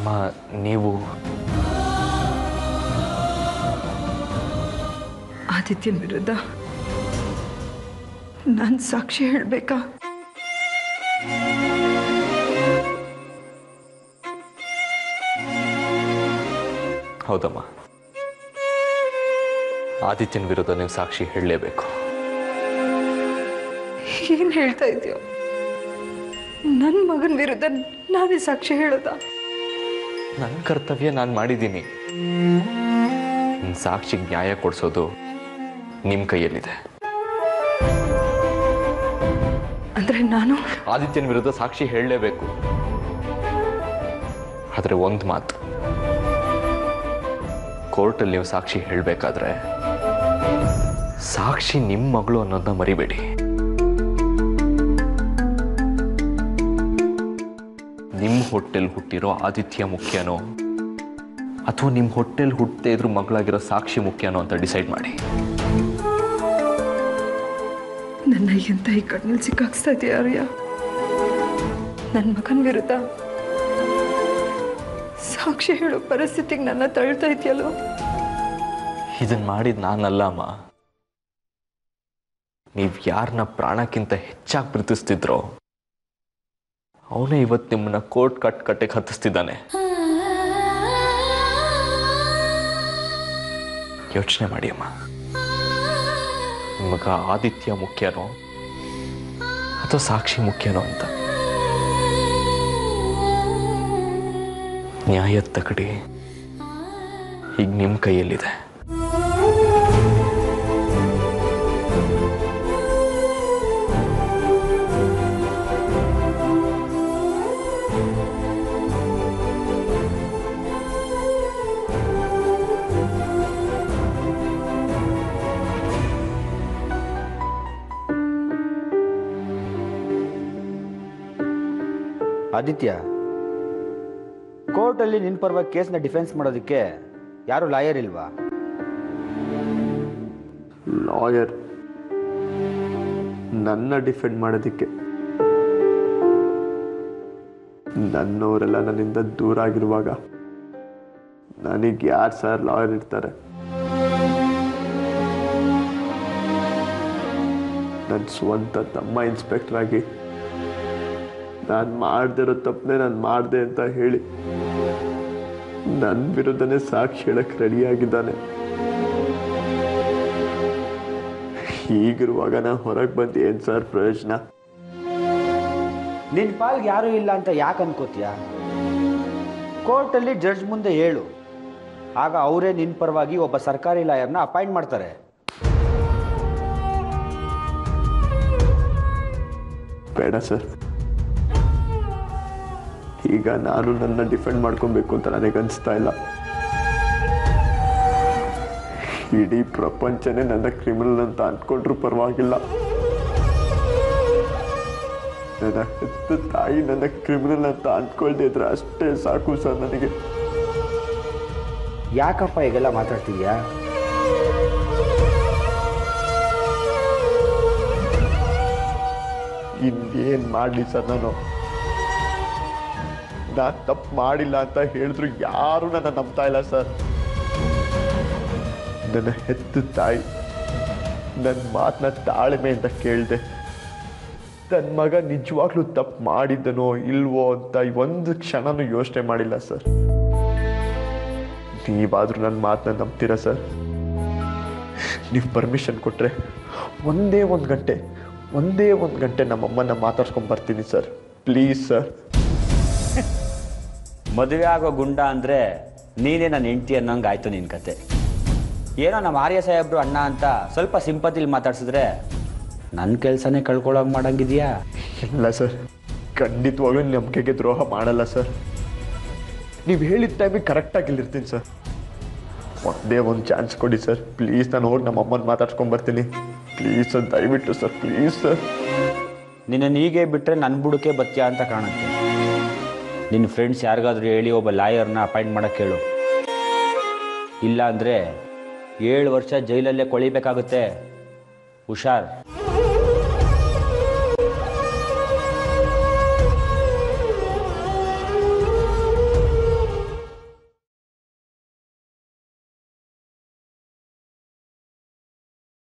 ಅಮ್ಮ ನೀವು ಆದಿತ್ಯನ ವಿರುದ್ಧ ನಾನು ಸಾಕ್ಷಿ ಹೇಳಬೇಕಾ? ಹೌದಮ್ಮ, ಆದಿತ್ಯನ ವಿರುದ್ಧ ನೀವು ಸಾಕ್ಷಿ ಹೇಳಲೇಬೇಕು. ಏನ್ ಹೇಳ್ತಾ ಇದೆಯೋ? ನನ್ನ ಮಗನ ವಿರುದ್ಧ ನಾನೇ ಸಾಕ್ಷಿ ಹೇಳೋದಾ? ನನ್ನ ಕರ್ತವ್ಯ ನಾನು ಮಾಡಿದ್ದೀನಿ. ಸಾಕ್ಷಿಗೆ ನ್ಯಾಯ ಕೊಡಿಸೋದು ನಿಮ್ಮ ಕೈಯಲ್ಲಿದೆ. ಅಂದ್ರೆ ನಾನು ಆದಿತ್ಯನ ವಿರುದ್ಧ ಸಾಕ್ಷಿ ಹೇಳಲೇಬೇಕು. ಆದರೆ ಒಂದು ಮಾತು, ಕೋರ್ಟಲ್ಲಿ ನೀವು ಸಾಕ್ಷಿ ಹೇಳಬೇಕಾದ್ರೆ ಸಾಕ್ಷಿ ನಿಮ್ಮ ಮಗಳು ಅನ್ನೋದನ್ನ ಮರಿಬೇಡಿ. ನಿಮ್ಮ ಹೊಟ್ಟೆಲ್ ಹುಟ್ಟಿರೋ ಆದಿತ್ಯ ಮುಖ್ಯನೋ ಅಥವಾ ನಿಮ್ಮ ಹೊಟ್ಟೆಲ್ ಹುಟ್ಟದೇ ಇದ್ರೂ ಮಗಳಾಗಿರೋ ಸಾಕ್ಷಿ ಮುಖ್ಯನೋ ಅಂತ ಡಿಸೈಡ್ ಮಾಡಿ. ನನ್ನ ಎಂತ ಈ ಕಣ್ಣಲ್ಲಿ ಸಿಕ್ಕಾಕ್ಸ್ತಾ ಇದೆಯಾ ಆರ್ಯ? ನನ್ನ ಮಗನ ವಿರುದ್ಧ ಸಾಕ್ಷಿ ಹೇಳೋ ಪರಿಸ್ಥಿತಿಗೆ ನನ್ನ ತಳ್ತಾ ಇದೆಯಲ್ಲೋ? ಇದನ್ನ ಮಾಡಿದ್ ನಾನಲ್ಲ ಅಮ್ಮ. ನೀವು ಯಾರನ್ನ ಪ್ರಾಣಕ್ಕಿಂತ ಹೆಚ್ಚಾಗಿ ಪ್ರೀತಿಸ್ತಿದ್ರೋ ಅವನೇ ಇವತ್ತು ನಿಮ್ಮನ್ನ ಕೋರ್ಟ್ ಕಟ್ಟೆಗೆ ಹತ್ತಿಸ್ತಿದ್ದಾನೆ. ಯೋಚನೆ ಮಾಡಿ ಅಮ್ಮ, ನಿಮಗ ಆದಿತ್ಯ ಮುಖ್ಯನೋ ಅಥವಾ ಸಾಕ್ಷಿ ಮುಖ್ಯನೋ ಅಂತ. ನ್ಯಾಯದ ತಗಡಿ ಈಗ ನಿಮ್ಮ ಕೈಯಲ್ಲಿದೆ. ಆದಿತ್ಯ, ಕೋರ್ಟಲ್ಲಿ ನಿನ್ನ ಪರವಾಗಿ ಕೇಸ್ನ ಡಿಫೆನ್ಸ್ ಮಾಡೋದಕ್ಕೆ ಯಾರು ಲಾಯರ್ ಇಲ್ವಾ? ಲಾಯರ್ ನನ್ನ ಡಿಫೆಂಡ್ ಮಾಡೋದಕ್ಕೆ ನನ್ನವರೆಲ್ಲ ನನ್ನಿಂದ ದೂರ ಆಗಿರುವಾಗ ನನಗೆ ಯಾರು ಸರ್ ಲಾಯರ್ ಇರ್ತಾರೆ? ನನ್ನ ಸ್ವಂತ ತಮ್ಮ ಇನ್ಸ್ಪೆಕ್ಟರ್ ಆಗಿ ನಾನು ಮಾಡದಿರೋ ತಪ್ಪನೆ ನಾನು ಮಾಡಿದೆ ಅಂತ ಹೇಳಿ ನನ್ನ ವಿರುದ್ಧನೇ ಸಾಕ್ಷಿ ಹೇಳಕ್ಕೆ ರೆಡಿಯಾಗಿದ್ದಾನೆ. ಹೀಗಿರುವಾಗ ನಾನು ಹೊರಗೆ ಬಂದು ಏನು ಸರ್ ಪ್ರಯೋಜನ? ನಿನ್ನ ಪಾಲ್ಗೆ ಯಾರೂ ಇಲ್ಲ ಅಂತ ಯಾಕೆ ಅನ್ಕೋತೀಯ? ಕೋರ್ಟಲ್ಲಿ ಜಡ್ಜ್ ಮುಂದೆ ಹೇಳು, ಆಗ ಅವರೇ ನಿನ್ನ ಪರವಾಗಿ ಒಬ್ಬ ಸರ್ಕಾರಿ ಲಾಯರ್ನ ಅಪಾಯಿಂಟ್ ಮಾಡ್ತಾರೆ. ಬೇಡ ಸರ್, ಈಗ ನಾನು ನನ್ನ ಡಿಫೆಂಡ್ ಮಾಡ್ಕೊಬೇಕು ಅಂತ ನನಗನ್ನಿಸ್ತಾ ಇಲ್ಲ. ಇಡೀ ಪ್ರಪಂಚನೇ ನನ್ನ ಕ್ರಿಮಿನಲ್ ಅಂತ ಅಂದ್ಕೊಂಡ್ರೂ ಪರವಾಗಿಲ್ಲ. ನನ್ನ ಹೆತ್ತ ತಾಯಿ ನನ್ನ ಕ್ರಿಮಿನಲ್ ಅಂತ ಅಂದ್ಕೊಳ್ದೇ ಇದ್ರೆ ಅಷ್ಟೇ ಸಾಕು ಸರ್ ನನಗೆ. ಯಾಕಪ್ಪ ಈಗೆಲ್ಲ ಮಾತಾಡ್ತಿದ್ಯಾ? ಇನ್ನೇನು ಮಾಡಲಿ ಸರ್? ನಾನು ತಪ್ಪು ಮಾಡಿಲ್ಲ ಅಂತ ಹೇಳಿದ್ರು ಯಾರು ನನ್ನ ನಂಬ್ತಾ ಇಲ್ಲ ಸರ್. ನನ್ನ ಹೆತ್ತ ತಾಯಿ ನನ್ನ ಮಾತನ್ನ ತಾಳ್ಮೆಯಿಂದ ಕೇಳಿದೆ. ನನ್ನ ಮಗ ನಿಜವಾಗ್ಲೂ ತಪ್ಪು ಮಾಡಿದ್ದನೋ ಇಲ್ವೋ ಅಂತ ಒಂದು ಕ್ಷಣನೂ ಯೋಚನೆ ಮಾಡಿಲ್ಲ ಸರ್. ನೀವಾದರೂ ನನ್ನ ಮಾತನ್ನ ನಂಬ್ತೀರಾ ಸರ್? ನೀವು ಪರ್ಮಿಷನ್ ಕೊಟ್ಟರೆ ಒಂದೇ ಒಂದು ಗಂಟೆ ನಮ್ಮಮ್ಮನ ಮಾತಾಡ್ಸ್ಕೊಂಡು ಬರ್ತೀನಿ ಸರ್. Please sir. ಮದುವೆ ಆಗೋ ಗುಂಡ ಅಂದರೆ ನೀನೇ ನನ್ನ ಹೆಂಡತಿ ಅನ್ನೋಂಗೆ ಆಯಿತು ನಿನ್ನ ಕತೆ. ಏನೋ ನಮ್ಮ ಆರ್ಯ ಸಾಹೇಬ್ರು ಅಣ್ಣ ಅಂತ ಸ್ವಲ್ಪ ಸಿಂಪತಿಲಿ ಮಾತಾಡ್ಸಿದ್ರೆ ನನ್ನ ಕೆಲಸನೇ ಕಳ್ಕೊಳ್ಳೋಕೆ ಮಾಡಂಗಿದೆಯಾ? ಇಲ್ಲ ಸರ್, ಖಂಡಿತವಾಗ್ಲೂ ನಂಬಿಕೆಗೆ ದ್ರೋಹ ಮಾಡಲ್ಲ ಸರ್. ನೀವು ಹೇಳಿದ ಟೈಮಿಗೆ ಕರೆಕ್ಟಾಗಿ ಇಲ್ಲಿರ್ತೀನಿ ಸರ್. ಒಂದೇ ಒಂದು ಚಾನ್ಸ್ ಕೊಡಿ ಸರ್ ಪ್ಲೀಸ್. ನಾನು ಹೋಗಿ ನಮ್ಮ ಅಮ್ಮನ ಮಾತಾಡ್ಸ್ಕೊಂಡು ಬರ್ತೀನಿ ಪ್ಲೀಸ್ ಸರ್, ದಯವಿಟ್ಟು ಸರ್, ಪ್ಲೀಸ್ ಸರ್. ನಿನ್ನನ್ನು ಹೀಗೆ ಬಿಟ್ಟರೆ ನನ್ನ ಬುಡಕ್ಕೆ ಬತ್ಯಾ ಅಂತ ಕಾಣುತ್ತೆ. ನಿನ್ನ ಫ್ರೆಂಡ್ಸ್ ಯಾರಿಗಾದ್ರೂ ಹೇಳಿ ಒಬ್ಬ ಲಾಯರ್ನ ಅಪಾಯಿಂಟ್ ಮಾಡೋಕ್ಕೆ ಹೇಳು. ಇಲ್ಲ ಅಂದರೆ 7 ವರ್ಷ ಜೈಲಲ್ಲೇ ಕೊಳಿಬೇಕಾಗುತ್ತೆ. ಹುಷಾರ್.